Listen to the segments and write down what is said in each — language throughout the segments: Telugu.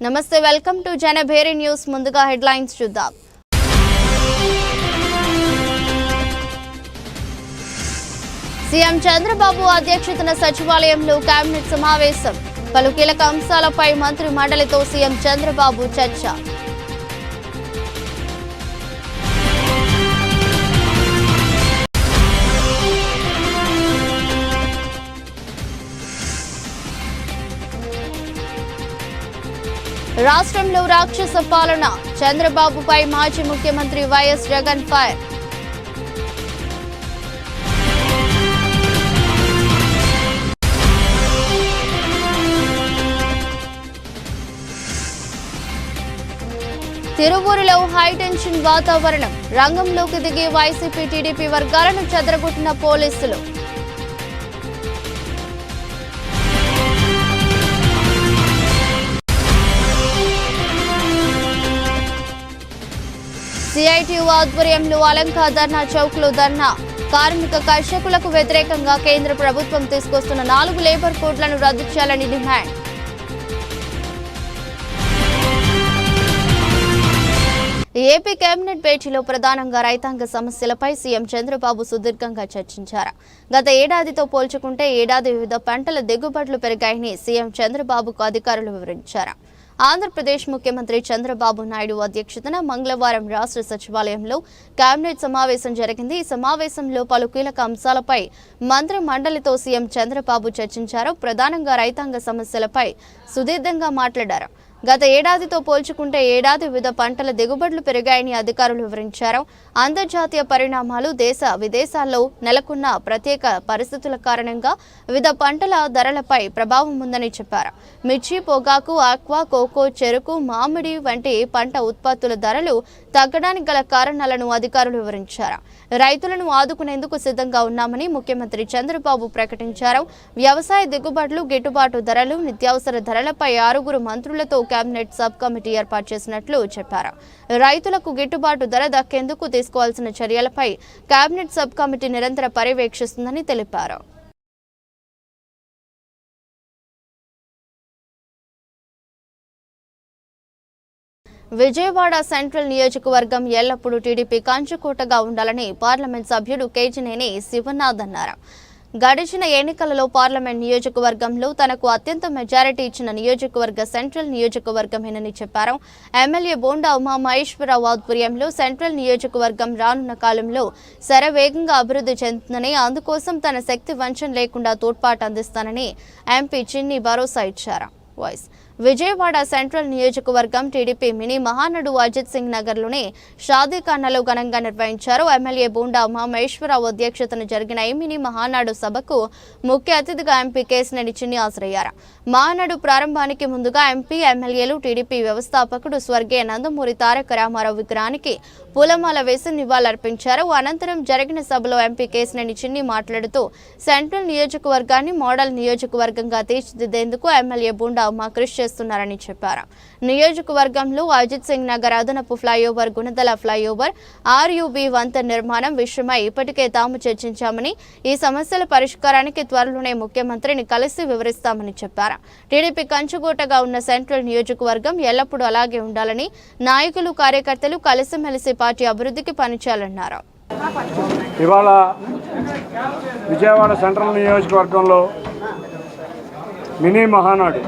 నమస్తే, వెల్కమ్ టు జనభేరి న్యూస్. ముందుగా హెడ్లైన్స్ చూద్దాం. సీఎం చంద్రబాబు అధ్యక్షతన సచివాలయంలో కేబినెట్ సమావేశం. పలు కీలక అంశాలపై మంత్రి మండలితో సీఎం చంద్రబాబు చర్చ. రాష్ట్రంలో రాక్షస పాలన, చంద్రబాబుపై మాజీ ముఖ్యమంత్రి వైఎస్ జగన్ ఫైర్. తిరువూరులో హైటెన్షన్ వాతావరణం, రంగంలోకి దిగి వైసీపీ టీడీపీ వర్గాలను చెదరగొట్టిన పోలీసులు. సిఐటియు ఆధ్వర్యంలో అలంకా ధర్నా చౌక్లో ధర్నా. కార్మిక కర్షకులకు వ్యతిరేకంగా కేంద్ర ప్రభుత్వం తీసుకొస్తున్న 4 లేబర్ కోడ్లను రద్దు చేయాలని డిమాండ్. ఏపీ కేబినెట్ భేటీలో ప్రధానంగా రైతాంగ సమస్యలపై సీఎం చంద్రబాబు సుదీర్ఘంగా చర్చించారు. గత ఏడాదితో పోల్చుకుంటే ఏడాది వివిధ పంటల దిగుబడులు పెరిగాయని సీఎం చంద్రబాబుకు అధికారులు వివరించారు. ఆంధ్రప్రదేశ్ ముఖ్యమంత్రి చంద్రబాబు నాయుడు అధ్యక్షతన మంగళవారం రాష్ట్ర సచివాలయంలో కేబినెట్ సమావేశం జరిగింది. ఈ సమావేశంలో పలు కీలక అంశాలపై మంత్రి మండలితో సీఎం చంద్రబాబు చర్చించారు. ప్రధానంగా రైతాంగ సమస్యలపై సుదీర్ఘంగా మాట్లాడారు. గత ఏడాదితో పోల్చుకుంటే ఏడాది వివిధ పంటల దిగుబడులు పెరిగాయని అధికారులు వివరించారు. అంతర్జాతీయ పరిణామాలు, దేశ విదేశాల్లో నెలకొన్న ప్రత్యేక పరిస్థితుల కారణంగా వివిధ పంటల ధరలపై ప్రభావం ఉందని చెప్పారు. మిర్చి, పొగాకు, ఆక్వా, కోకో, చెరుకు, మామిడి వంటి పంట ఉత్పత్తుల ధరలు తగ్గడానికి గల కారణాలను అధికారులు వివరించారు. రైతులను ఆదుకునేందుకు సిద్ధంగా ఉన్నామని ముఖ్యమంత్రి చంద్రబాబు ప్రకటించారు. వ్యవసాయ దిగుబడులు, గిట్టుబాటు ధరలు, నిత్యావసర ధరలపై 6 మంత్రులతో కేబినెట్ సబ్ కమిటీ ఏర్పాటు చేసినట్లు చెప్పారు. రైతులకు గిట్టుబాటు ధర దక్కేందుకు తీసుకోవాల్సిన చర్యలపై కేబినెట్ సబ్ కమిటీ నిరంతర పర్యవేక్షిస్తుందని తెలిపారు. విజయవాడ సెంట్రల్ నియోజకవర్గం ఎల్లప్పుడూ టీడీపీ కంచుకోటగా ఉండాలని పార్లమెంట్ సభ్యుడు కేజినేని శివనాథ్ అన్నారు. గడిచిన ఎన్నికలలో పార్లమెంట్ నియోజకవర్గంలో తనకు అత్యంత మెజారిటీ ఇచ్చిన నియోజకవర్గ సెంట్రల్ నియోజకవర్గమేనని చెప్పారు. ఎమ్మెల్యే బోండా ఉమామహేశ్వరరావు ఆధ్వర్యంలో సెంట్రల్ నియోజకవర్గం రానున్న కాలంలో శరవేగంగా అభివృద్ధి చెందుతుందని, అందుకోసం తన శక్తి వంచన లేకుండా తోడ్పాటు అందిస్తానని ఎంపీ చిన్ని భరోసా ఇచ్చారు. విజయవాడ సెంట్రల్ నియోజకవర్గం టీడీపీ మినీ మహానాడు అజిత్ సింగ్ నగర్లోని షాదీఖానాలో ఘనంగా నిర్వహించారు. ఎమ్మెల్యే బోండా ఉమామహేశ్వరరావు అధ్యక్షతన జరిగిన ఈ మినీ మహానాడు సభకు ముఖ్య అతిథిగా ఎంపీ కేశినేని చిన్ని హాజరయ్యారు. మహానాడు ప్రారంభానికి ముందుగా ఎంపీ, ఎమ్మెల్యేలు, టీడీపీ వ్యవస్థాపకుడు స్వర్గీయ నందమూరి తారక రామారావు విగ్రహానికి పూలమాల వేసి నివాళులర్పించారు. అనంతరం జరిగిన సభలో ఎంపీ కేశినేని చిన్ని మాట్లాడుతూ సెంట్రల్ నియోజకవర్గాన్ని మోడల్ నియోజకవర్గంగా తీర్చిదిద్దేందుకు ఎమ్మెల్యే బోండా ఉమా కృషి చేస్తున్నారని చెప్పారు. నియోజకవర్గంలో అజిత్ సింగ్ నగర్ అదనపు ఫ్లైఓవర్, గుణదల ఫ్లైఓవర్, ఆర్యూబీ వంతెన నిర్మాణం విషయమై ఇప్పటికే తాము చర్చించామని, ఈ సమస్యల పరిష్కారానికి త్వరలోనే ముఖ్యమంత్రిని కలిసి వివరిస్తామని చెప్పారు. టీడీపీ కంచుకోటగా ఉన్న సెంట్రల్ నియోజకవర్గం ఎల్లప్పుడూ అలాగే ఉండాలని, నాయకులు, కార్యకర్తలు కలిసిమెలిసి పార్టీ అభివృద్ధికి పనిచేయాలన్నారు. ఇవాళ విజయవాడ సెంట్రల్ నియోజకవర్గంలో మినీ మహానాడు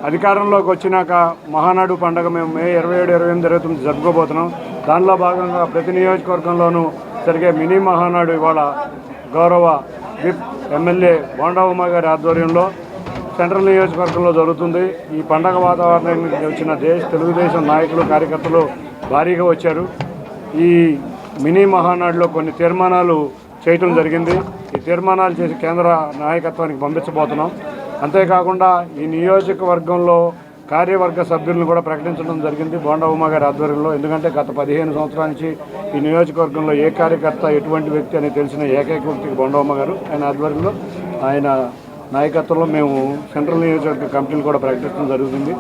అధికారంలోకి వచ్చినాక మహానాడు పండుగ మేము మే 27, 28, 29 జరుపుకోబోతున్నాం. దానిలో భాగంగా ప్రతి నియోజకవర్గంలోనూ జరిగే మినీ మహానాడు ఇవాళ గౌరవ విప్ ఎమ్మెల్యే బోండా ఉమా గారి ఆధ్వర్యంలో సెంట్రల్ నియోజకవర్గంలో జరుగుతుంది. ఈ పండగ వాతావరణానికి వచ్చిన తెలుగుదేశం నాయకులు, కార్యకర్తలు భారీగా వచ్చారు. ఈ మినీ మహానాడులో కొన్ని తీర్మానాలు చేయటం జరిగింది. ఈ తీర్మానాలు చేసి కేంద్ర నాయకత్వానికి పంపించబోతున్నాం. అంతేకాకుండా ఈ నియోజకవర్గంలో కార్యవర్గ సభ్యులను కూడా ప్రకటించడం జరిగింది బోండా ఉమా గారి ఆధ్వర్యంలో. ఎందుకంటే గత 15 సంవత్సరాల నుంచి ఈ నియోజకవర్గంలో ఏ కార్యకర్త, ఎటువంటి వ్యక్తి అని తెలిసిన ఏకైక వ్యక్తి బోండా ఉమా గారు. ఆయన ఆధ్వర్యంలో, ఆయన నాయకత్వంలో మేము సెంట్రల్ నియోజకవర్గ కమిటీలు కూడా ప్రకటించడం జరుగుతుంది.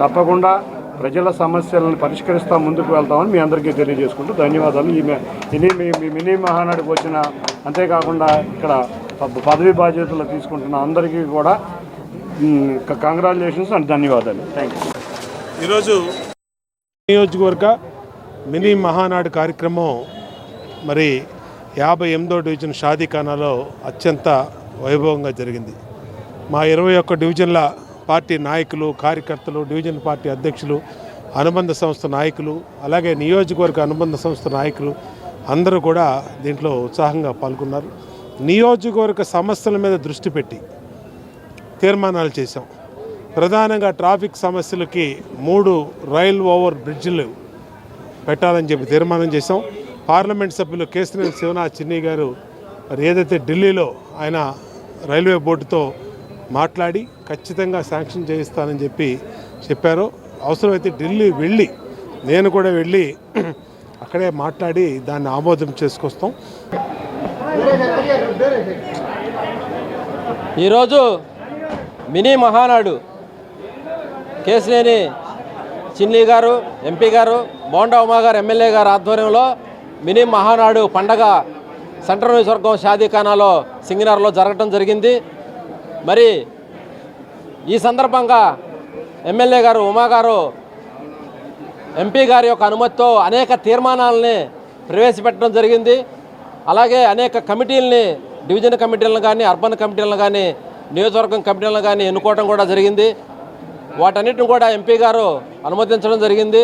తప్పకుండా ప్రజల సమస్యలను పరిష్కరిస్తూ ముందుకు వెళ్తామని మీ అందరికీ తెలియజేసుకుంటూ ధన్యవాదాలు. ఈ మినీ మహానాడుకు వచ్చిన, అంతేకాకుండా ఇక్కడ పదవి బాధ్యతలు తీసుకుంటున్న అందరికీ కూడా కంగ్రాచులేషన్స్ అండ్ ధన్యవాదాలు. Thank you. ఈరోజు నియోజకవర్గ మినీ మహానాడు కార్యక్రమం మరి 58వ డివిజన్ షాదీఖానాలో అత్యంత వైభవంగా జరిగింది. మా 21 డివిజన్ల పార్టీ నాయకులు, కార్యకర్తలు, డివిజన్ పార్టీ అధ్యక్షులు, అనుబంధ సంస్థ నాయకులు, అలాగే నియోజకవర్గ అనుబంధ సంస్థ నాయకులు అందరూ కూడా దీంట్లో ఉత్సాహంగా పాల్గొన్నారు. నియోజకవర్గ సమస్యల మీద దృష్టి పెట్టి తీర్మానాలు చేశాం. ప్రధానంగా ట్రాఫిక్ సమస్యలకి 3 రైల్ ఓవర్ బ్రిడ్జిలు పెట్టాలని చెప్పి తీర్మానం చేశాం. పార్లమెంట్ సభ్యులు కేశినేని శివనాథ్ చిన్ని గారు మరి ఏదైతే ఢిల్లీలో ఆయన రైల్వే బోర్డుతో మాట్లాడి ఖచ్చితంగా శాంక్షన్ చేయిస్తానని చెప్పారో, అవసరమైతే ఢిల్లీ వెళ్ళి నేను కూడా వెళ్ళి అక్కడే మాట్లాడి దాన్ని ఆమోదం చేసుకొస్తాం. ఈరోజు మినీ మహానాడు కేశినేని చిన్ని గారు, ఎంపీ గారు, బోండా ఉమా గారు, ఎమ్మెల్యే గారు ఆధ్వర్యంలో మినీ మహానాడు పండగ సెంట్రల్ నియోజకవర్గం షాదీఖానాలో సింగనగర్లో జరగడం జరిగింది. మరి ఈ సందర్భంగా ఎమ్మెల్యే గారు, ఉమా గారు, ఎంపీ గారి యొక్క అనుమతితో అనేక తీర్మానాలని ప్రవేశపెట్టడం జరిగింది. అలాగే అనేక కమిటీలని, డివిజన్ కమిటీలను కానీ, అర్బన్ కమిటీలను కానీ, నియోజకవర్గం కమిటీలను కానీ ఎన్నుకోవడం కూడా జరిగింది. వాటన్నిటిని కూడా ఎంపీ గారు అనుమతించడం జరిగింది.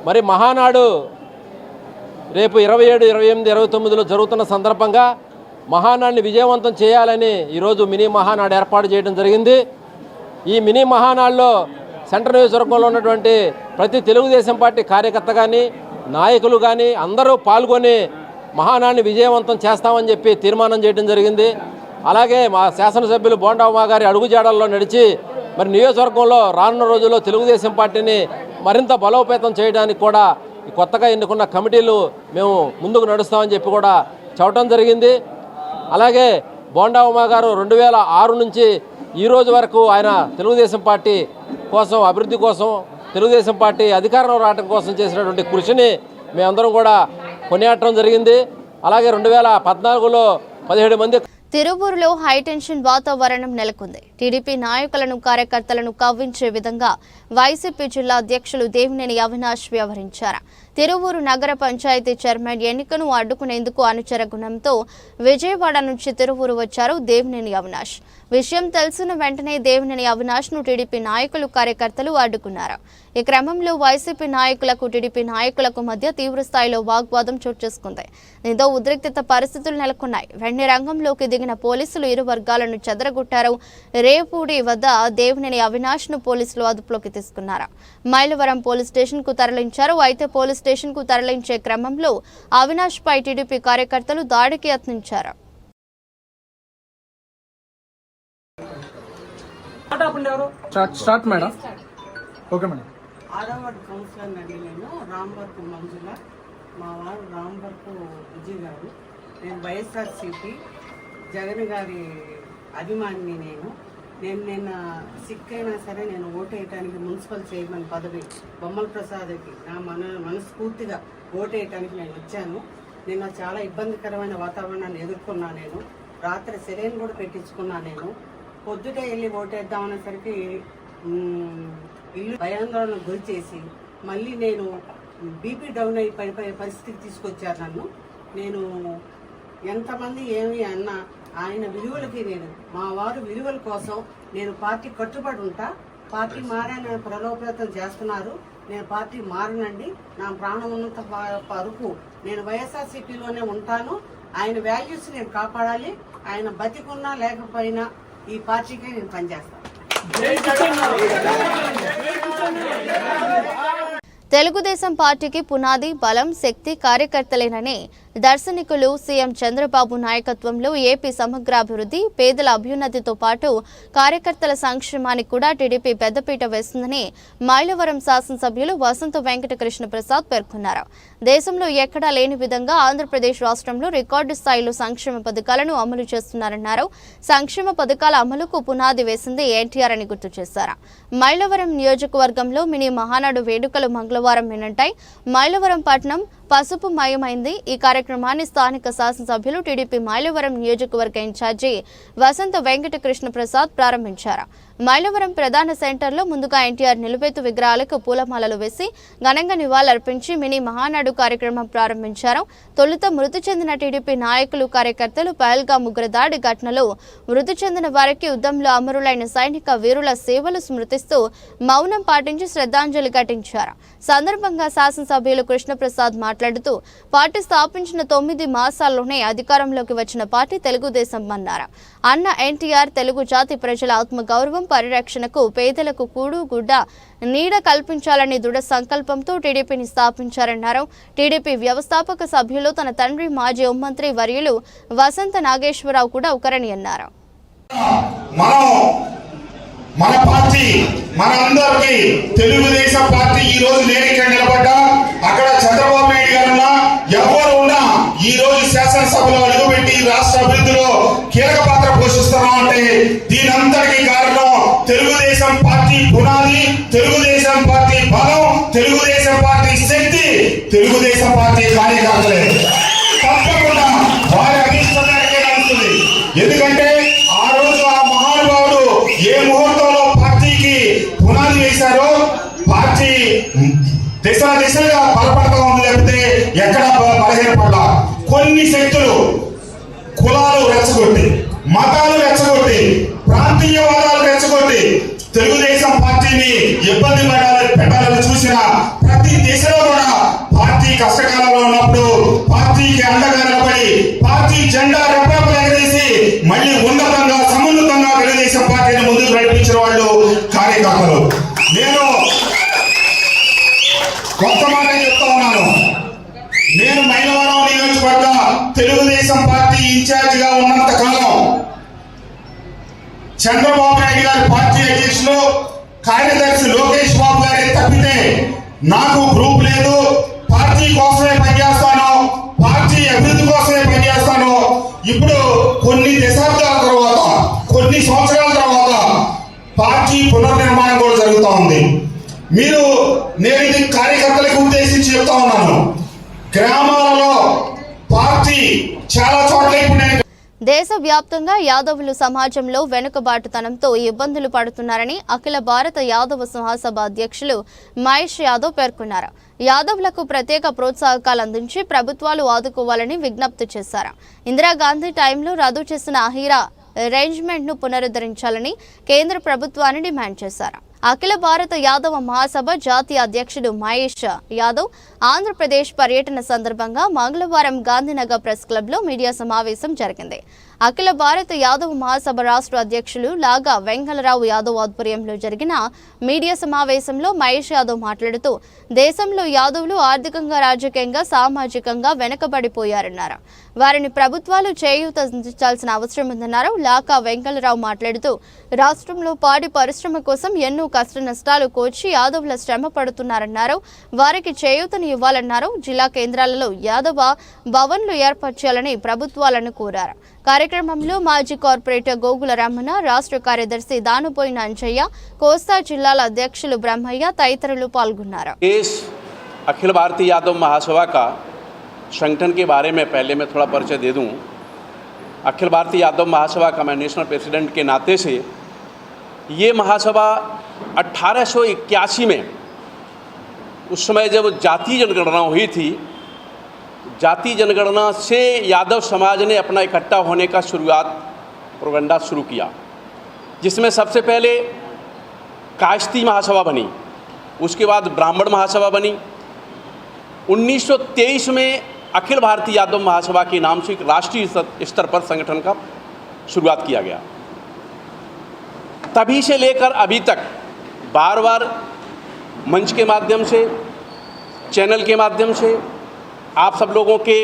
మరి మహానాడు రేపు 27, 28, 29లో జరుగుతున్న సందర్భంగా మహానాడిని విజయవంతం చేయాలని ఈరోజు మినీ మహానాడు ఏర్పాటు చేయడం జరిగింది. ఈ మినీ మహానాడులో సెంట్రల్ నియోజకవర్గంలో ఉన్నటువంటి ప్రతి తెలుగుదేశం పార్టీ కార్యకర్త కానీ, నాయకులు కానీ అందరూ పాల్గొని మహానాడిని విజయవంతం చేస్తామని చెప్పి తీర్మానం చేయడం జరిగింది. అలాగే మా శాసనసభ్యులు బోండా ఉమా గారి అడుగుజాడల్లో నడిచి మరి నియోజకవర్గంలో రానున్న రోజుల్లో తెలుగుదేశం పార్టీని మరింత బలోపేతం చేయడానికి కూడా ఈ కొత్తగా ఎన్నుకున్న కమిటీలు మేము ముందుకు నడుస్తామని చెప్పి కూడా చెప్పడం జరిగింది. అలాగే బోండా ఉమా గారు 2006 నుంచి ఈ రోజు వరకు ఆయన తెలుగుదేశం పార్టీ కోసం, అభివృద్ధి కోసం, తెలుగుదేశం పార్టీ అధికారంలో రావడం కోసం చేసినటువంటి కృషిని మేమందరం కూడా కొనియాడటం జరిగింది. అలాగే 2014లో 17 మంది. తిరువూరులో హైటెన్షన్ వాతావరణం నెలకొంది. టీడీపీ నాయకులను, కార్యకర్తలను కవ్వించే విధంగా వైసీపీ జిల్లా అధ్యక్షులు దేవినేని అవినాష్ వ్యవహరించారు. తిరువూరు నగర పంచాయతీ చైర్మన్ ఎన్నికను అడ్డుకునేందుకు అనుచర గుణంతో విజయవాడ నుంచి తిరువూరు వచ్చారు దేవినేని అవినాష్. విషయం తెలిసిన వెంటనే దేవినేని అవినాష్ ను టీడీపీ నాయకులు, కార్యకర్తలు అడ్డుకున్నారు. ఈ క్రమంలో వైసీపీ నాయకులకు, టీడీపీ నాయకులకు మధ్య తీవ్ర స్థాయిలో వాగ్వాదం చోటు చేసుకుంది. దీంతో ఉద్రిక్తత పరిస్థితులు నెలకొన్నాయి. వెంటనే రంగంలోకి దిగిన పోలీసులు ఇరు వర్గాలను చెదరగొట్టారు. రేపూడి వద్ద దేవినేని అవినాష్ ను పోలీసులు అదుపులోకి తీసుకున్నారు. మైలవరం పోలీస్ స్టేషన్ కు తరలించారు. అయితే పోలీస్ స్టేషన్ కు తరలించే క్రమంలో అవినాష్ పై టీడీపీ కార్యకర్తలు దాడికి యత్నించారు. ఆడవాడు కౌన్సిలర్ అండి. నేను రాంబర్పు మంజుల, మా వారు రాంబర్పు విజయ్ గారు. నేను వైఎస్ఆర్సీపీ జగన్ గారి అభిమానిని. నేను నిన్న సిక్ అయినా సరే నేను ఓటేయటానికి మున్సిపల్ చైర్మన్ పదవి బొమ్మల ప్రసాద్కి నా మనస్ఫూర్తిగా ఓటేయటానికి నేను వచ్చాను. నిన్న చాలా ఇబ్బందికరమైన వాతావరణాన్ని ఎదుర్కొన్నా. నేను రాత్రి సెలైన్ కూడా పెట్టించుకున్నా. నేను పొద్దుటే వెళ్ళి ఓటేద్దామనేసరికి ఇల్లు భయాందోళనకు గురి చేసి మళ్ళీ నేను బీపీ డౌన్ అయి పడిపోయే పరిస్థితికి తీసుకొచ్చారు నన్ను. నేను ఎంతమంది ఏమి అన్నా ఆయన విలువలకి, నేను మా వారు విలువల కోసం నేను పార్టీ కట్టుబడి ఉంటా. పార్టీ మారని ప్రలోభేతం చేస్తున్నారు. నేను పార్టీ మారనండి. నా ప్రాణం ఉన్నంత వరకు నేను వైఎస్ఆర్సీపీలోనే ఉంటాను. ఆయన వాల్యూస్ నేను కాపాడాలి. ఆయన బతికున్నా లేకపోయినా ఈ పార్టీకే నేను పనిచేస్తాను. తెలుగుదేశం పార్టీకి పునాది, బలం, శక్తి కార్యకర్తలేనని దర్శనికులు సీఎం చంద్రబాబు నాయకత్వంలో ఏపీ సమగ్రాభివృద్ధి, పేదల అభ్యున్నతితో పాటు కార్యకర్తల సంక్షేమానికి కూడా టీడీపీ పెద్దపీట వేస్తుందని మైలవరం శాసనసభ్యులు వసంత వెంకట కృష్ణ ప్రసాద్ పేర్కొన్నారు. దేశంలో ఎక్కడా లేని విధంగా ఆంధ్రప్రదేశ్ రాష్ట్రంలో రికార్డు స్థాయిలో సంక్షేమ పథకాలను అమలు చేస్తున్నారన్నారు. సంక్షేమ పథకాల అమలుకు పునాది వేసింది ఎన్టీఆర్ అని గుర్తు చేశారు. మైలవరం నియోజకవర్గంలో మినీ మహానాడు వేడుకలు మంగళవారం మినంటాయి. మైలవరం పట్టణం పసుపు మయమైంది. ఈ కార్యక్రమాన్ని స్థానిక శాసనసభ్యులు టీడీపీ మైలవరం నియోజకవర్గ ఇన్ఛార్జి వసంత వెంకట కృష్ణ ప్రసాద్ ప్రారంభించారు. మైలవరం ప్రధాన సెంటర్లో ముందుగా ఎన్టీఆర్ నిలువెత్తు విగ్రహాలకు పూలమాలలు వేసి ఘనంగా నివాళులర్పించి మినీ మహానాడు కార్యక్రమం ప్రారంభించారు. తొలుత మృతి చెందిన టీడీపీ నాయకులు కార్యకర్తలు పహల్గాం ఉగ్రదాడి ఘటనలో మృతి చెందిన వారికి యుద్ధంలో అమరులైన సైనిక వీరుల సేవలు స్మృతిస్తూ మౌనం పాటించి శ్రద్ధాంజలి ఘటించారు. సందర్భంగా శాసనసభ్యులు కృష్ణప్రసాద్ మాట్లాడుతూ పార్టీ స్థాపించిన 9 మాసాల్లోనే అధికారంలోకి వచ్చిన పార్టీ తెలుగుదేశం అన్నారు. అన్న ఎన్టీఆర్ తెలుగు జాతి ప్రజల ఆత్మగౌరవం పరిరక్షణకు పేదలకు కూడు గుడ్డ నీడ కల్పించాలని దృఢ సంకల్పంతో టీడీపీని స్థాపించారన్నారు. టీడీపీ వ్యవస్థాపక సభ్యులు తన తండ్రి మాజీ హోంమంత్రి వర్యులు వసంత నాగేశ్వరరావు కూడా ఒకరని అన్నారు. మన పార్టీ మనందరికీ తెలుగుదేశం పార్టీ ఈ రోజు నేరిక నిలబడ్డా అక్కడ చంద్రబాబు నాయుడు గారున్నా ఎవరు ఉన్నా ఈ రోజు శాసనసభలో అడుగుపెట్టి రాష్ట్ర అభివృద్ధిలో కీలక పాత్ర పోషిస్తున్నాం అంటే దీనంతటికీ కారణం తెలుగుదేశం పార్టీ పునాది, తెలుగుదేశం పార్టీ బలం, తెలుగుదేశం పార్టీ శక్తి, తెలుగుదేశం పార్టీ కార్యకర్తలే. తప్పకుండా వారి అభిష్టానికే నడుస్తుంది. ఎందుకంటే ఆ రోజు ఆ మహానుభావుడు ఏ ముహూర్తంలో పార్టీకి పునాది వేశారో పార్టీ దిశలుగా బలపడతా ఉంది. లేకపోతే ఎక్కడ బలహీనపడ్డా కొన్ని శక్తులు కులాలు రెచ్చగొట్టి, మతాలు రెచ్చగొట్టి, ప్రాంతీయవాదాలు రెచ్చగొట్టి తెలుగుదేశం పార్టీని ఇబ్బంది పెట్టాలని చూసిన ప్రతి దిశలో కూడా పార్టీ కష్టకాలంలో ఉన్నప్పుడు పార్టీకి అండగా నిలబడి పార్టీ జెండా రెప్పలు ఎగరేసి మళ్ళీ ఉన్నతంగా సమున్నతంగా తెలుగుదేశం పార్టీని ముందుకు నడిపించిన వాళ్ళు కార్యకర్తలు. నేను కొత్త మాట చెప్తా ఉన్నాను. నేను మైలవరం నియోజకవర్గ తెలుగుదేశం పార్టీ ఇన్ఛార్జ్ గా ఉన్నంత కాలం చంద్రబాబు నాయుడు గారి పార్టీ అధ్యక్షులు కార్యదర్శి లోకేష్ బాబు గారి తప్పితే నాకు గ్రూప్ లేదు. పార్టీ కోసమే పనిచేస్తాను, పార్టీ అభివృద్ధి కోసమే పనిచేస్తాను. ఇప్పుడు కొన్ని దశాబ్దాల తర్వాత, కొన్ని సంవత్సరాల తర్వాత పార్టీ పునర్నిర్మాణం కూడా జరుగుతూ ఉంది. నేను ఇది కార్యకర్తలకు ఉద్దేశించి చెప్తా ఉన్నాను. గ్రామాలలో పార్టీ చాలా చోట్ల ఇప్పుడు దేశవ్యాప్తంగా యాదవులు సమాజంలో వెనుకబాటుతనంతో ఇబ్బందులు పడుతున్నారని అఖిల భారత యాదవ మహాసభ అధ్యక్షులు మహేష్ యాదవ్ పేర్కొన్నారు. యాదవులకు ప్రత్యేక ప్రోత్సాహకాలు అందించి ప్రభుత్వాలు ఆదుకోవాలని విజ్ఞప్తి చేశారు. ఇందిరాగాంధీ టైంలో రద్దు చేసిన అహీరా అరేంజ్మెంట్ ను పునరుద్ధరించాలని కేంద్ర ప్రభుత్వాన్ని డిమాండ్ చేశారు. అఖిల భారత యాదవ మహాసభ జాతీయ అధ్యక్షుడు మహేష్ యాదవ్ ఆంధ్రప్రదేశ్ పర్యటన సందర్భంగా మంగళవారం గాంధీనగర్ ప్రెస్ క్లబ్ లో మీడియా సమావేశం జరిగింది. అఖిల భారత యాదవ మహాసభ రాష్ట్ర అధ్యక్షులు లాగా వెంగళరావు యాదవ్ ఆధ్వర్యంలో జరిగిన మీడియా సమావేశంలో మహేష్ యాదవ్ మాట్లాడుతూ దేశంలో యాదవులు ఆర్థికంగా, రాజకీయంగా, సామాజికంగా వెనుకబడిపోయారన్నారు. వారిని ప్రభుత్వాలు చేయూతనిచ్చాల్సిన అవసరం ఉందన్నారు. లాగా వెంగళరావు మాట్లాడుతూ రాష్ట్రంలో పాడి పరిశ్రమ కోసం ఎన్నో కష్ట నష్టాలు కోర్చి యాదవుల శ్రమ పడుతున్నారన్నారు. వారికి చేయూతను ఇవ్వాలన్నారు. జిల్లా కేంద్రాలలో యాదవ భవన్లు ఏర్పాటు చేయాలని ప్రభుత్వాలను కోరారు. కార్యక్రమంలో మాజీ కార్పొరేటర్ గోగుల రమణ, రాష్ట్ర కార్యదర్శి దానుపోయిన అంజయ్య, కోస్తా జిల్లాల అధ్యక్షులు బ్రహ్మయ్య తదితరులు పాల్గొన్నారు. अखिल भारतीय यादव महासभा का संगठन के बारे में पहले मैं थोड़ा परिचय दे दूं। अखिल भारतीय यादव महासभा का मैं नेशनल प्रेसिडेंट के नाते से ये महासभा 1881 में उस समय जब जातीय जनगणना हुई थी, जाति जनगणना से यादव समाज ने अपना इकट्ठा होने का प्रोगंडा शुरू किया, जिसमें सबसे पहले काश्ती महासभा बनी, उसके बाद ब्राह्मण महासभा बनी। 1923 में अखिल भारतीय यादव महासभा के नाम से एक राष्ट्रीय स्तर पर संगठन का शुरुआत किया गया। तभी से लेकर अभी तक बार बार मंच के माध्यम से, चैनल के माध्यम से, आप सब लोगों के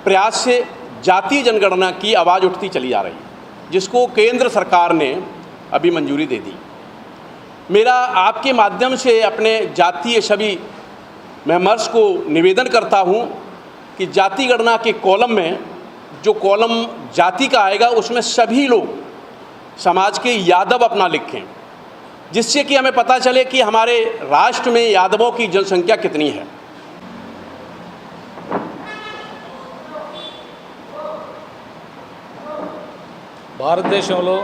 प्रयास से जातीय जनगणना की आवाज़ उठती चली आ रही, जिसको केंद्र सरकार ने अभी मंजूरी दे दी। मेरा आपके माध्यम से अपने जातीय सभी मेंबर्स को निवेदन करता हूं कि जाति गणना के कॉलम में जो कॉलम जाति का आएगा उसमें सभी लोग समाज के यादव अपना लिखें, जिससे कि हमें पता चले कि हमारे राष्ट्र में यादवों की जनसंख्या कितनी है। భారతదేశంలో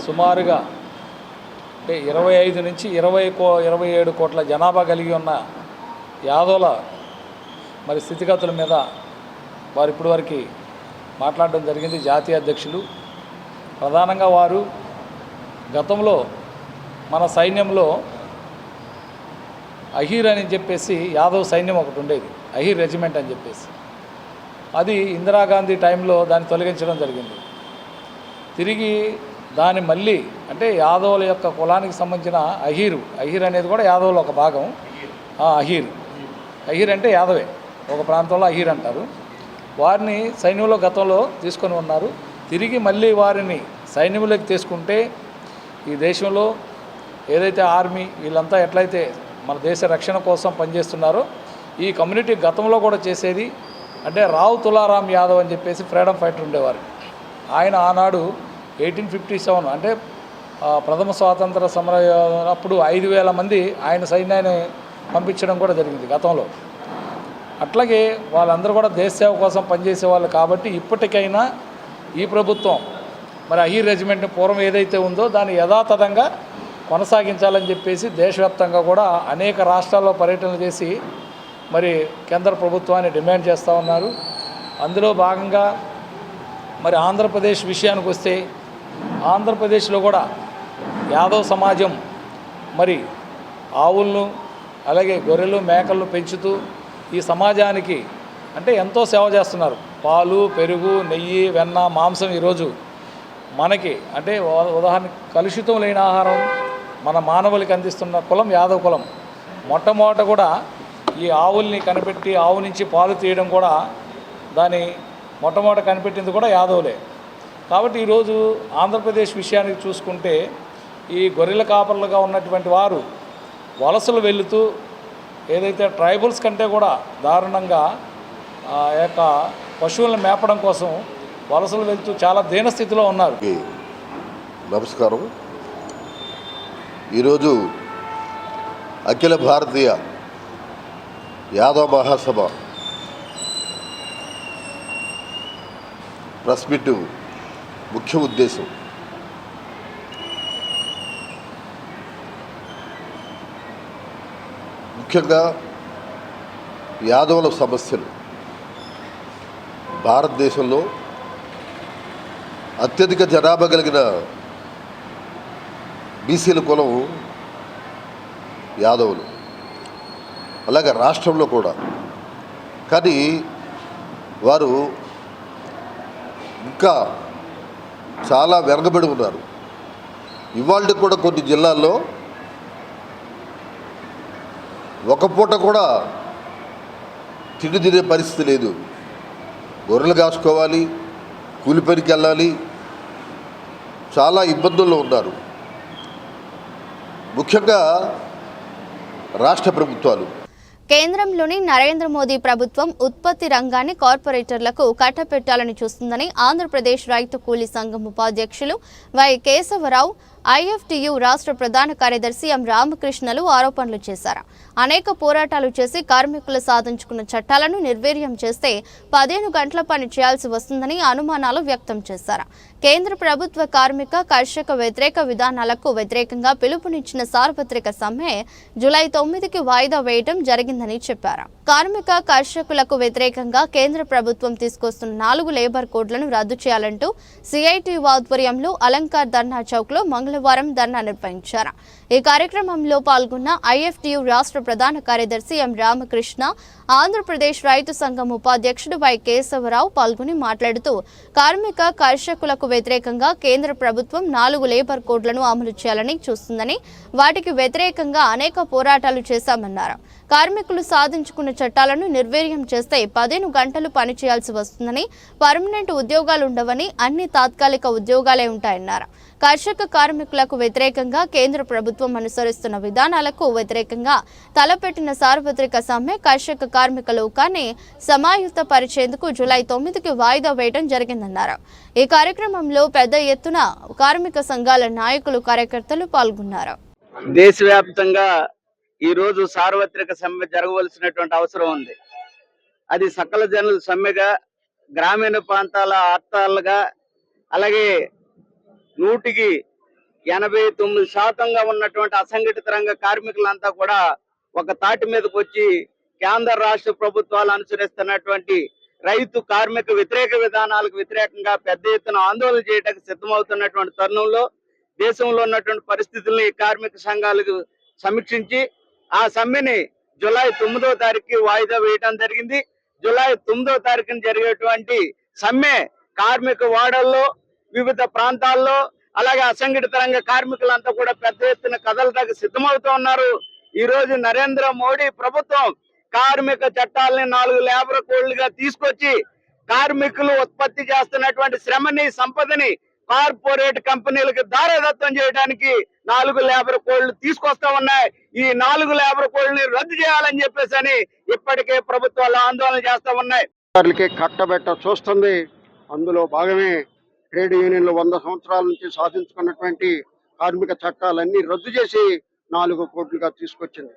సుమారుగా అంటే 25 నుంచి 27 కోట్ల జనాభా కలిగి ఉన్న యాదవుల మరి స్థితిగతుల మీద వారు ఇప్పటివరకు మాట్లాడడం జరిగింది. జాతీయ అధ్యక్షులు ప్రధానంగా వారు గతంలో మన సైన్యంలో అహీర్ అని చెప్పేసి యాదవ్ సైన్యం ఒకటి ఉండేది, అహీర్ రెజిమెంట్ అని చెప్పేసి. అది ఇందిరాగాంధీ టైంలో దాన్ని తొలగించడం జరిగింది. తిరిగి దాన్ని మళ్ళీ అంటే యాదవుల యొక్క కులానికి సంబంధించిన అహీర్ అనేది కూడా యాదవుల ఒక భాగం. అహీర్ అంటే యాదవే, ఒక ప్రాంతంలో అహీర్ అంటారు. వారిని సైన్యంలో గతంలో తీసుకొని ఉన్నారు. తిరిగి మళ్ళీ వారిని సైన్యంలోకి తీసుకుంటే ఈ దేశంలో ఏదైతే ఆర్మీ వీళ్ళంతా ఎట్లయితే మన దేశ రక్షణ కోసం పనిచేస్తున్నారో ఈ కమ్యూనిటీ గతంలో కూడా చేసేది. అంటే రావు తులారాం యాదవ్ అని చెప్పేసి ఫ్రీడమ్ ఫైటర్ ఉండేవారు. ఆయన ఆనాడు 1857 అంటే ప్రథమ స్వాతంత్ర సమర అప్పుడు 5,000 మంది ఆయన సైన్యాన్ని పంపించడం కూడా జరిగింది గతంలో. అట్లాగే వాళ్ళందరూ కూడా దేశ సేవ కోసం పనిచేసే వాళ్ళు కాబట్టి ఇప్పటికైనా ఈ ప్రభుత్వం మరి అహీర్ రెజిమెంట్ని పూర్వం ఏదైతే ఉందో దాన్ని యథాతథంగా కొనసాగించాలని చెప్పేసి దేశవ్యాప్తంగా కూడా అనేక రాష్ట్రాల్లో పర్యటనలు చేసి మరి కేంద్ర ప్రభుత్వాన్ని డిమాండ్ చేస్తూ ఉన్నారు. అందులో భాగంగా మరి ఆంధ్రప్రదేశ్ విషయానికి వస్తే ఆంధ్రప్రదేశ్లో కూడా యాదవ్ సమాజం మరి ఆవులను అలాగే గొర్రెలు మేకలను పెంచుతూ ఈ సమాజానికి అంటే ఎంతో సేవ చేస్తున్నారు. పాలు, పెరుగు, నెయ్యి, వెన్న, మాంసం ఈరోజు మనకి అంటే ఉదాహరణకి కలుషితం లేని ఆహారం మన మానవులకి అందిస్తున్న కులం యాదవ్ కులం. మొట్టమొదట కూడా ఈ ఆవుల్ని కనిపెట్టి ఆవు నుంచి పాలు తీయడం కూడా దాని మొట్టమొదట కనిపెట్టింది కూడా యాదవులే. కాబట్టి ఈరోజు ఆంధ్రప్రదేశ్ విషయానికి చూసుకుంటే ఈ గొర్రెల కాపర్లుగా ఉన్నటువంటి వారు వలసలు వెళుతూ ఏదైతే ట్రైబల్స్ కంటే కూడా దారుణంగా యొక్క పశువులను మేపడం కోసం వలసలు వెళ్తూ చాలా దీనస్థితిలో ఉన్నారు. నమస్కారం. ఈరోజు అఖిల భారతీయ యాదవ్ మహాసభ ప్రెస్ మీట్ ముఖ్య ఉద్దేశం ముఖ్యంగా యాదవుల సమస్యలు భారతదేశంలో అత్యధిక జనాభా కలిగిన బీసీల కులం యాదవులు, అలాగే రాష్ట్రంలో కూడా. కానీ వారు ఇంకా చాలా వెనకబడి ఉన్నారు. ఇవాళ కూడా కొన్ని జిల్లాల్లో ఒక పూట కూడా తిండి తినే పరిస్థితి లేదు. గొర్రెలు కాసుకోవాలి, కూలి పనికి వెళ్ళాలి, చాలా ఇబ్బందుల్లో ఉన్నారు. ముఖ్యంగా రాష్ట్ర ప్రభుత్వాలు. కేంద్రంలోని నరేంద్ర మోదీ ప్రభుత్వం ఉత్పత్తి రంగాన్ని కార్పొరేటర్లకు కట్టపెట్టాలని చూస్తుందని ఆంధ్రప్రదేశ్ రైతు కూలీ సంఘం ఉపాధ్యక్షులు వై కేశవరావు, ఐఎఫ్టియు రాష్ట్ర ప్రధాన కార్యదర్శి ఎం రామకృష్ణలు ఆరోపణలు చేశారు. అనేక పోరాటాలు చేసి కార్మికులు సాధించుకున్న చట్టాలను నిర్వీర్యం చేస్తే 15 గంటల పని చేయాల్సి వస్తుందని అనుమానాలు వ్యక్తం చేశారు. కేంద్ర ప్రభుత్వ కార్మిక కర్షక వ్యతిరేక విధానాలకు వ్యతిరేకంగా పిలుపునిచ్చిన సార్వత్రిక సమ్మె జూలై 9కి వాయిదా వేయడం జరిగిందని చెప్పారు. కార్మిక కర్షకులకు వ్యతిరేకంగా కేంద్ర ప్రభుత్వం తీసుకొస్తున్న 4 లేబర్ కోడ్లను రద్దు చేయాలంటూ సిఐటియు ఆధ్వర్యంలో అలంకార్ ధర్నా చౌక్లో మంగళవారం ధర్నా నిర్వహించారు. ఈ కార్యక్రమంలో పాల్గొన్న ఐఎఫ్టియు రాష్ట్ర ప్రధాన కార్యదర్శి ఎం రామకృష్ణ, ఆంధ్రప్రదేశ్ రైతు సంఘం ఉపాధ్యక్షుడు వై కేశవరావు పాల్గొని మాట్లాడుతూ కార్మిక కర్షకులకు వ్యతిరేకంగా కేంద్ర ప్రభుత్వం 4 లేబర్ కోడ్లను అమలు చేయాలని చూస్తుందని, వాటికి వ్యతిరేకంగా అనేక పోరాటాలు చేశామన్నారు. కార్మికులు సాధించుకున్న చట్టాలను నిర్వీర్యం చేస్తే 15 గంటలు పనిచేయాల్సి వస్తుందని, పర్మనెంట్ ఉద్యోగాలు ఉండవని, అన్ని తాత్కాలిక ఉద్యోగాలే ఉంటాయన్నారు. కర్షక కార్మికులకు వ్యతిరేకంగా కేంద్ర ప్రభుత్వం అనుసరిస్తున్న విధానాలకు వ్యతిరేకంగా తలపెట్టిన సార్వత్రిక సమ్మె కర్షక కార్మిక లోకాన్ని సమాయుత్త పరిచేందుకు జూలై 9కి వాయిదా వేయడం జరిగిందన్నారు. ఈ కార్యక్రమంలో పెద్ద ఎత్తున కార్మిక సంఘాల నాయకులు, కార్యకర్తలు పాల్గొన్నారు. దేశవ్యాప్తంగా ఈ రోజు సార్వత్రిక సమ్మె జరగవలసినటువంటి అవసరం ఉంది. అది సకల జనుల సమ్మెగా, గ్రామీణ ప్రాంతాల ఆర్తాలుగా, అలాగే 100కి 89% ఉన్నటువంటి అసంఘటిత రంగ కార్మికులంతా కూడా ఒక తాటి మీదకి వచ్చి కేంద్ర రాష్ట్ర ప్రభుత్వాలు అనుసరిస్తున్నటువంటి రైతు కార్మిక వ్యతిరేక విధానాలకు వ్యతిరేకంగా పెద్ద ఎత్తున ఆందోళన చేయడానికి సిద్ధమవుతున్నటువంటి తరుణంలో దేశంలో ఉన్నటువంటి పరిస్థితుల్ని కార్మిక సంఘాలకు సమీక్షించి ఆ సమ్మెని జూలై 9వ తారీఖుకి వాయిదా వేయడం జరిగింది. జూలై 9వ తారీఖున జరిగేటువంటి సమ్మె కార్మిక వాడల్లో వివిధ ప్రాంతాల్లో అలాగే అసంఘటిత రంగ కార్మికులంతా కూడా పెద్ద ఎత్తున కదలడానికి సిద్ధమవుతూ ఉన్నారు. ఈ రోజు నరేంద్ర మోడీ ప్రభుత్వం కార్మిక చట్టాలని 4 లేబర్ కోడ్లుగా తీసుకొచ్చి కార్మికులు ఉత్పత్తి చేస్తున్నటువంటి శ్రమని సంపదని కార్పొరేట్ కంపెనీలకు దారదత్తం చేయడానికి 4 లేబర్ కోడ్లు తీసుకొస్తా ఉన్నాయి. ఈ 4 లేబర్ కోడ్లని రద్దు చేయాలని చెప్పేసి ఇప్పటికే ప్రభుత్వాలు ఆందోళన చేస్తా ఉన్నాయి. కట్టబెట్ట చూస్తుంది. అందులో భాగమే ట్రేడ్ యూనియన్లు 100 సంవత్సరాల నుంచి సాధించుకున్నటువంటి కార్మిక చట్టాలన్నీ రద్దు చేసి 4 కోట్లుగా తీసుకొచ్చింది.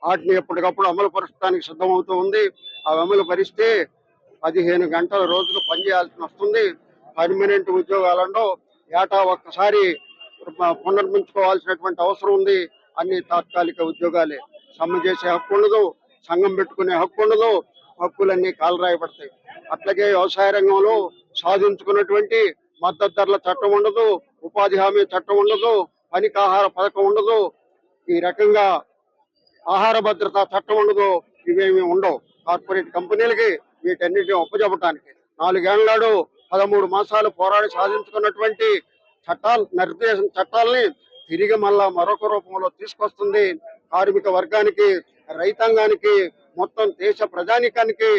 వాటిని ఎప్పటికప్పుడు అమలు పరచడానికి సిద్ధమవుతూ ఉంది. అవి అమలు పరిస్తే 15 గంటల రోజుకు పనిచేయాల్సి వస్తుంది. పర్మనెంట్ ఉద్యోగాలలో ఏటా ఒక్కసారి పునర్మించుకోవాల్సినటువంటి అవసరం ఉంది. అన్ని తాత్కాలిక ఉద్యోగాలే. సమ్మె చేసే హక్కు ఉండదు, సంఘం పెట్టుకునే హక్కు ఉండదు, హక్కులన్నీ కాలరాయబడతాయి. అట్లాగే వ్యవసాయ రంగంలో సాధించుకున్నటువంటి మద్దతు ధరల చట్టం ఉండదు, ఉపాధి హామీ చట్టం ఉండదు, పనికి ఆహార పథకం ఉండదు, ఈ రకంగా ఆహార భద్రతా చట్టం ఉండదు. ఇవేమి ఉండవు. కార్పొరేట్ కంపెనీలకి వీటన్నిటిని ఒప్పజెప్పడానికి 4 ఏళ్ల నాడు 13 మాసాలు పోరాడి సాధించుకున్నటువంటి చట్టాలని తిరిగి మళ్ళా మరొక రూపంలో తీసుకొస్తుంది. కార్మిక వర్గానికి, రైతాంగానికి, మొత్తం దేశ ప్రజానీకానికి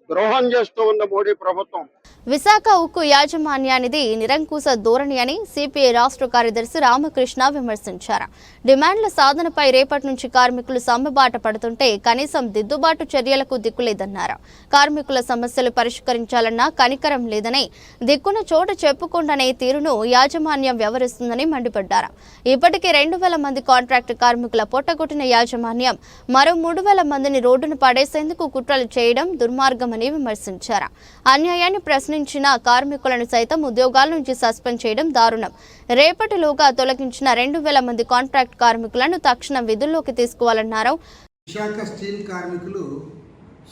ద్రోహం చేస్తూ ఉన్న మోడీ ప్రభుత్వం. విశాఖ ఉక్కు యాజమాన్యానిది నిరంకుశ ధోరణి అని సిపిఐ రాష్ట్ర కార్యదర్శి రామకృష్ణ విమర్శించారు. డిమాండ్ల సాధనపై రేపటి నుంచి కార్మికులు సమ్మెబాట పడుతుంటే కనీసం దిద్దుబాటు చర్యలకు దిక్కులేదన్నారు. కార్మికుల సమస్యలు పరిష్కరించాలన్నా కనికరం లేదని, దిక్కున చోటు చెప్పుకుంటనే తీరును యాజమాన్యం వ్యవహరిస్తుందని మండిపడ్డారు. ఇప్పటికే 2000 మంది కాంట్రాక్టు కార్మికుల పొట్టగొట్టిన యాజమాన్యం మరో 3000 మందిని రోడ్డును పడేసేందుకు కుట్రలు చేయడం దుర్మార్గమని విమర్శించారు. అన్యాయాన్ని ప్రశ్నించిన కార్మికులను సైతం ఉద్యోగాల నుంచి సస్పెండ్ చేయడం దారుణం. రేపటిలోగా తొలగించిన 2000 మంది కాంట్రాక్ట్ కార్మికులను తక్షణం విధుల్లోకి తీసుకోవాలన్నారు. విశాఖ స్టీల్ కార్మికులు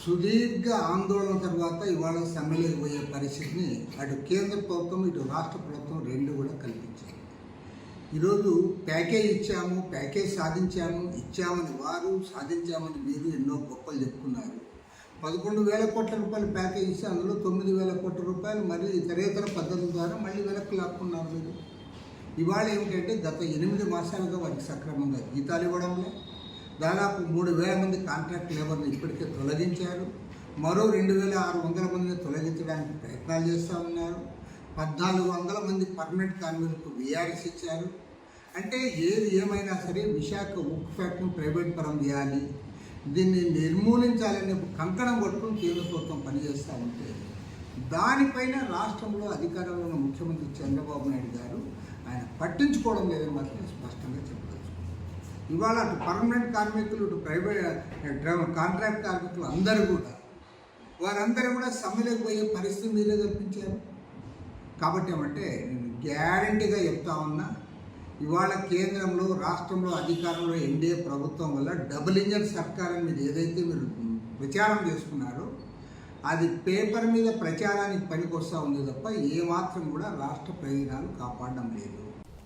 సుదీర్ఘ ఆందోళన తర్వాత ఇవాళ సమ్మెలోకి పోయే పరిస్థితిని అటు కేంద్ర ప్రభుత్వం ఇటు రాష్ట్ర ప్రభుత్వం రెండు కూడా కల్పించాయి. ఈరోజు ప్యాకేజ్ ఇచ్చాము, ప్యాకేజ్ సాధించాము, ఇచ్చామని వారు, సాధించామని వీరు ఎన్నో గొప్పలు చెప్పుకున్నారు. 11,000 కోట్ల రూపాయలు ప్యాకేజ్ ఇస్తే అందులో 9,000 కోట్ల రూపాయలు మళ్ళీ ఇతరేతర పద్ధతుల ద్వారా మళ్ళీ వెనక్కి లాక్కున్నారు మీరు. ఇవాళ ఏమిటంటే గత 8 మాసాలుగా వారికి సక్రమంగా జీతాలు ఇవ్వడంలో దాదాపు 3,000 మంది కాంట్రాక్ట్ లేబర్ని ఇప్పటికే తొలగించారు. మరో 2,600 మందిని తొలగించడానికి ప్రయత్నాలు చేస్తూ ఉన్నారు. 1,400 మంది పర్మనెంట్ కార్మికులకు వీఆర్ఎస్ ఇచ్చారు. అంటే ఏది ఏమైనా సరే విశాఖ ఉక్కు ఫ్యాక్టరీని ప్రైవేట్ పరం చేయాలి, దీన్ని నిర్మూలించాలనే కంకణం పట్టుకుని కేంద్ర ప్రభుత్వం పనిచేస్తూ ఉంటే దానిపైన రాష్ట్రంలో అధికారంలో ఉన్న ముఖ్యమంత్రి చంద్రబాబు నాయుడు గారు ఆయన పట్టించుకోవడం లేదని మాత్రం స్పష్టంగా చెప్పవచ్చు. ఇవాళ అటు పర్మనెంట్ కార్మికులు, ఇటు ప్రైవేట్ కాంట్రాక్ట్ కార్మికులు వారందరూ కూడా సమ్మెలోకి పోయే పరిస్థితి మీరే కల్పించారు. కాబట్టి ఏమంటే నేను గ్యారంటీగా చెప్తా ఉన్నా, ఇవాళ కేంద్రంలో రాష్ట్రంలో అధికారంలో ఎన్డీఏ ప్రభుత్వం వల్ల డబుల్ ఇంజన్ సర్కార్ అని మీరు ఏదైతే మీరు ప్రచారం చేసుకున్నారో అది పేపర్ మీద ప్రచారానికి పనికొస్తా ఉంది తప్ప ఏమాత్రం కూడా రాష్ట్ర ప్రయోజనాలు కాపాడడం లేదు.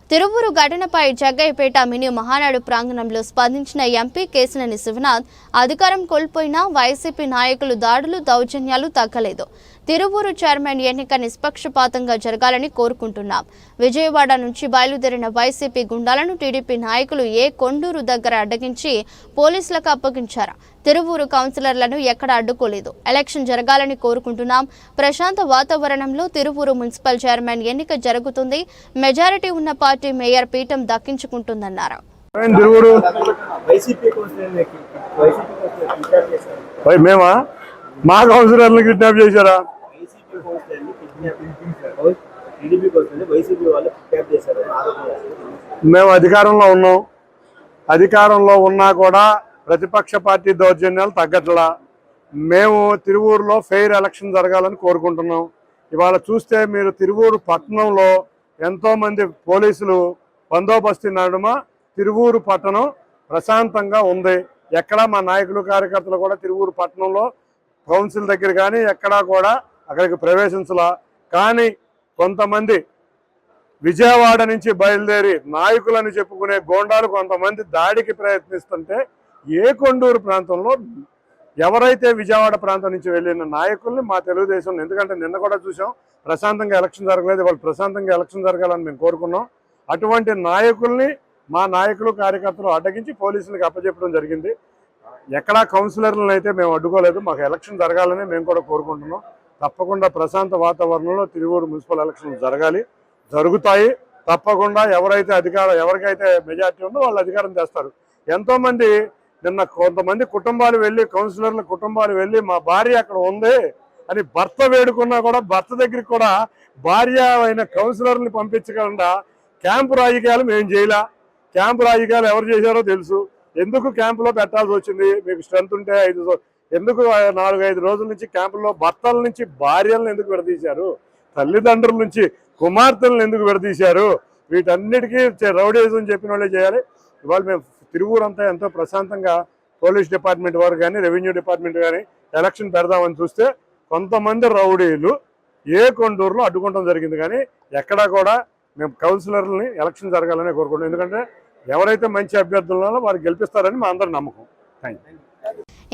తిరువూరు ఘటనపై జగ్గయ్యపేట మినీ మహానాడు ప్రాంగణంలో స్పందించిన ఎంపీ కేశినేని శివనాథ్, అధికారం కోల్పోయినా వైసీపీ నాయకులు దాడులు, దౌర్జన్యాలు తగ్గలేదు. తిరువూరు చైర్మన్ ఎన్నిక నిష్పక్షపాతంగా జరగాలని కోరుకుంటున్నాం. విజయవాడ నుంచి బయలుదేరిన వైసీపీ గుండాలను టీడీపీ నాయకులు కొండూరు దగ్గర అడ్డగించి పోలీసులకు అప్పగించారు. తిరువూరు కౌన్సిలర్లను ఎక్కడ అడ్డుకోలేదు. ఎలక్షన్ జరగాలని కోరుకుంటున్నాం. ప్రశాంత వాతావరణంలో తిరువూరు మున్సిపల్ చైర్మన్ ఎన్నిక జరుగుతుంది. మెజారిటీ ఉన్న పార్టీ మేయర్ పీఠం దక్కించుకుంటుందన్నారు. మేమా మా కౌన్సిలర్లు కిడ్నాప్ చేశారా? మేము అధికారంలో ఉన్నాం. అధికారంలో ఉన్నా కూడా ప్రతిపక్ష పార్టీ దౌర్జన్యాలు తగ్గట్లా. మేము తిరువూరులో ఫెయిర్ ఎలక్షన్ జరగాలని కోరుకుంటున్నాం. ఇవాళ చూస్తే మీరు తిరువూరు పట్టణంలో ఎంతోమంది పోలీసులు బందోబస్తు నడుమ తిరువూరు పట్టణం ప్రశాంతంగా ఉంది. ఎక్కడా మా నాయకులు కార్యకర్తలు కూడా తిరువూరు పట్టణంలో కౌన్సిల్ దగ్గర కానీ ఎక్కడా కూడా అక్కడికి ప్రవేశించలా. కానీ కొంతమంది విజయవాడ నుంచి బయలుదేరి నాయకులని చెప్పుకునే గోండాలు కొంతమంది దాడికి ప్రయత్నిస్తుంటే కొండూరు ప్రాంతంలో ఎవరైతే విజయవాడ ప్రాంతం నుంచి వెళ్ళిన నాయకుల్ని మా తెలుగుదేశం, ఎందుకంటే నిన్న కూడా చూసాం ప్రశాంతంగా ఎలక్షన్ జరగలేదు, వాళ్ళు ప్రశాంతంగా ఎలక్షన్ జరగాలని మేము కోరుకున్నాం. అటువంటి నాయకుల్ని మా నాయకులు కార్యకర్తలు అడ్డగించి పోలీసులకు అప్పచెప్పడం జరిగింది. ఎక్కడా కౌన్సిలర్లను అయితే మేము అడ్డుకోలేదు. మాకు ఎలక్షన్ జరగాలని మేము కూడా కోరుకుంటున్నాం. తప్పకుండా ప్రశాంత వాతావరణంలో తిరువూరు మున్సిపల్ ఎలక్షన్లు జరుగుతాయి. తప్పకుండా ఎవరికైతే మెజార్టీ ఉందో వాళ్ళు అధికారం చేస్తారు. ఎంతోమంది నిన్న కొంతమంది కుటుంబాలు వెళ్ళి, కౌన్సిలర్ల కుటుంబాలు వెళ్ళి మా భార్య అక్కడ ఉంది అని భర్త వేడుకున్నా కూడా భర్త దగ్గరికి కూడా భార్య అయిన కౌన్సిలర్ని పంపించకుండా క్యాంపు రాజకీయాలు మేము చేయలే. క్యాంపు రాజకీయాలు ఎవరు చేశారో తెలుసు. ఎందుకు క్యాంపులో పెట్టాల్సి వచ్చింది? మీకు స్ట్రెంత్ ఉంటే ఎందుకు 4-5 రోజుల నుంచి క్యాంపుల్లో భర్తల నుంచి భార్యలను ఎందుకు విడదీశారు? తల్లిదండ్రుల నుంచి కుమార్తెలను ఎందుకు విడదీశారు? వీటన్నిటికీ రౌడీజం చెప్పిన వాళ్ళే చేయాలి. ఇవాళ మేము తిరువూరంతా ఎంతో ప్రశాంతంగా పోలీస్ డిపార్ట్మెంట్ వారు కానీ రెవెన్యూ డిపార్ట్మెంట్ కానీ ఎలక్షన్ పెడదామని చూస్తే కొంతమంది రౌడీలు కొండూరులో అడ్డుకోవడం జరిగింది. కానీ ఎక్కడా కూడా మేము కౌన్సిలర్లని ఎలక్షన్ జరగాలని కోరుకుంటాం. ఎందుకంటే ఎవరైతే మంచి అభ్యర్థులను వారు గెలిపిస్తారని మా అందరి నమ్మకం. Thank you.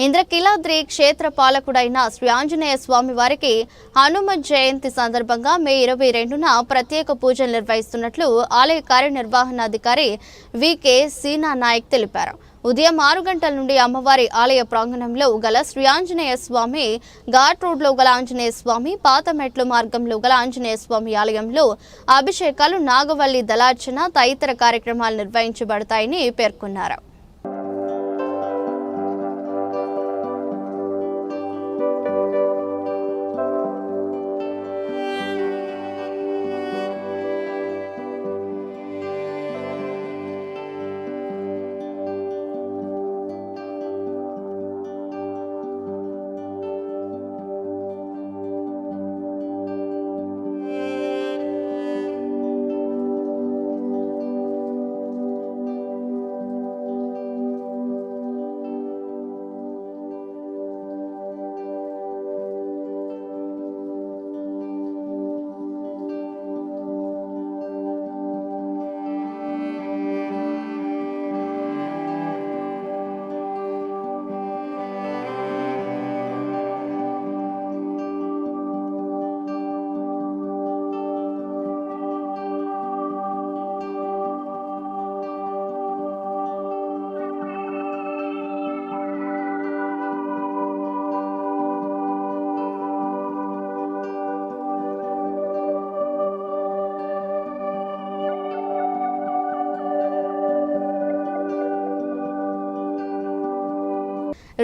ఇంద్రకీలాద్రి క్షేత్ర పాలకుడైన శ్రీ ఆంజనేయ స్వామి వారికి హనుమత్ జయంతి సందర్భంగా మే 22న ప్రత్యేక పూజలు నిర్వహిస్తున్నట్లు ఆలయ కార్యనిర్వహణాధికారి వికే సీనా నాయక్ తెలిపారు. ఉదయం 6 గంటల నుండి అమ్మవారి ఆలయ ప్రాంగణంలో గల శ్రీ ఆంజనేయ స్వామి, ఘాట్ రోడ్లో గల ఆంజనేయ స్వామి, పాత మెట్లు మార్గంలో గల ఆంజనేయ స్వామి ఆలయంలో అభిషేకాలు, నాగవల్లి దళార్చన తదితర కార్యక్రమాలు నిర్వహించబడతాయని పేర్కొన్నారు.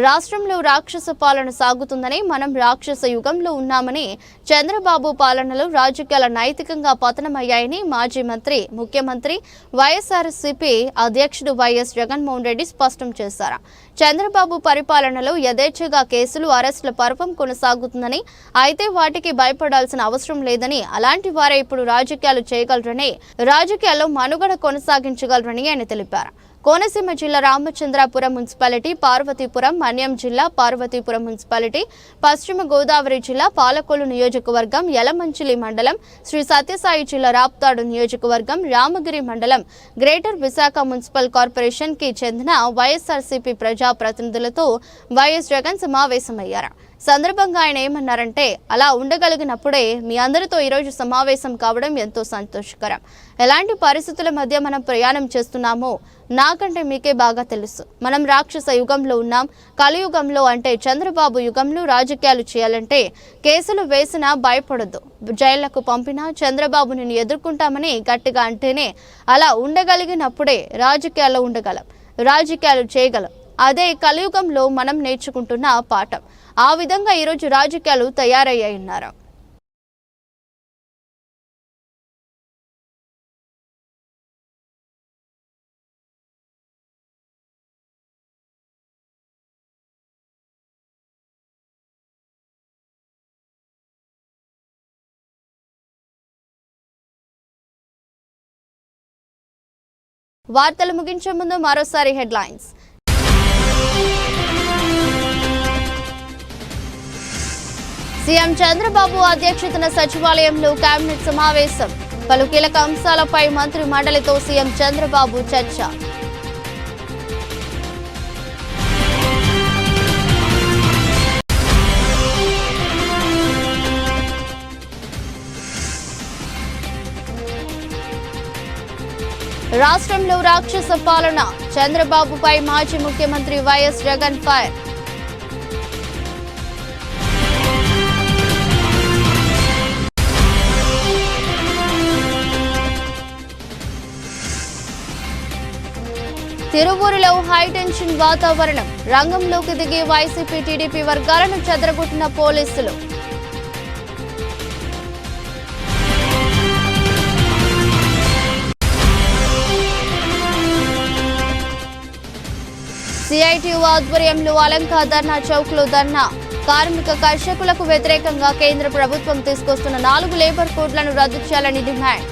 రాష్ట్రంలో రాక్షస పాలన సాగుతుందని, మనం రాక్షస యుగంలో ఉన్నామని, చంద్రబాబు పాలనలో రాజకీయాల నైతికంగా పతనమయ్యాయని మాజీ మంత్రి, ముఖ్యమంత్రి, వైఎస్ఆర్సీపీ అధ్యక్షుడు వైఎస్ జగన్మోహన్ రెడ్డి స్పష్టం చేశారు. చంద్రబాబు పరిపాలనలో యథేచ్ఛగా కేసులు, అరెస్టుల పర్వం కొనసాగుతుందని, అయితే వాటికి భయపడాల్సిన అవసరం లేదని, అలాంటి వారే ఇప్పుడు రాజకీయాలు చేయగలరని, రాజకీయాల్లో మనుగడ కొనసాగించగలరని ఆయన తెలిపారు. కోనసీమ జిల్లా రామచంద్రాపురం మున్సిపాలిటీ, పార్వతీపురం, మన్యం జిల్లా పార్వతీపురం మున్సిపాలిటీ, పశ్చిమ గోదావరి జిల్లా పాలకొల్లు నియోజకవర్గం, యలమంచిలి మండలం, శ్రీ సత్యసాయి జిల్లా రాప్తాడు నియోజకవర్గం, రామగిరి మండలం, గ్రేటర్ విశాఖ మున్సిపల్ కార్పొరేషన్ కి చెందిన వైఎస్ఆర్సీపీ ప్రజా ప్రతినిధులతో వైఎస్ జగన్ సమావేశమయ్యారు. సందర్భంగా ఆయన ఏమన్నారంటే, అలా ఉండగలిగినప్పుడే మీ అందరితో ఈరోజు సమావేశం కావడం ఎంతో సంతోషకరం. ఎలాంటి పరిస్థితుల మధ్య మనం ప్రయాణం చేస్తున్నామో నాకంటే మీకే బాగా తెలుసు. మనం రాక్షస యుగంలో ఉన్నాం. కలియుగంలో అంటే చంద్రబాబు యుగంలో రాజకీయాలు చేయాలంటే కేసులు వేసినా భయపడద్దు, జైళ్లకు పంపినా చంద్రబాబు నిన్ను ఎదుర్కొంటామని గట్టిగా అంటేనే అలా ఉండగలిగినప్పుడే రాజకీయాల్లో ఉండగలం, రాజకీయాలు చేయగలం. అదే కలియుగంలో మనం నేర్చుకుంటున్న పాఠం. ఆ విధంగా ఈరోజు రాజకీయాలు తయారయ్యాయన్నారు. వార్తలు ముగించే ముందు మరోసారి హెడ్లైన్స్. సీఎం చంద్రబాబు అధ్యక్షతన సచివాలయంలో కేబినెట్ సమావేశం. పలు కీలక అంశాలపై మంత్రి మండలితో సీఎం చంద్రబాబు చర్చ. రాష్ట్రంలో రాక్షస పాలన, చంద్రబాబుపై మాజీ ముఖ్యమంత్రి వైఎస్ జగన్ ఫైర్. తిరువూరులో హైటెన్షన్ వాతావరణం, రంగంలోకి దిగి వైసీపీ టీడీపీ వర్గాలను చెదరగొట్టిన పోలీసులు. సిఐటియు ఆధ్వర్యంలో అలంకా ధర్నా చౌక్లో ధర్నా. కార్మిక కర్షకులకు వ్యతిరేకంగా కేంద్ర ప్రభుత్వం తీసుకొస్తున్న 4 లేబర్ కోడ్లను రద్దు చేయాలని డిమాండ్.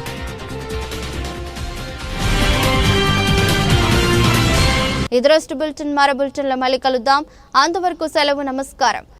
ఇది రోజు బులెటిన్. మరో బులెటిన్లో మళ్ళీ కలుద్దాం. అంతవరకు సెలవు. నమస్కారం.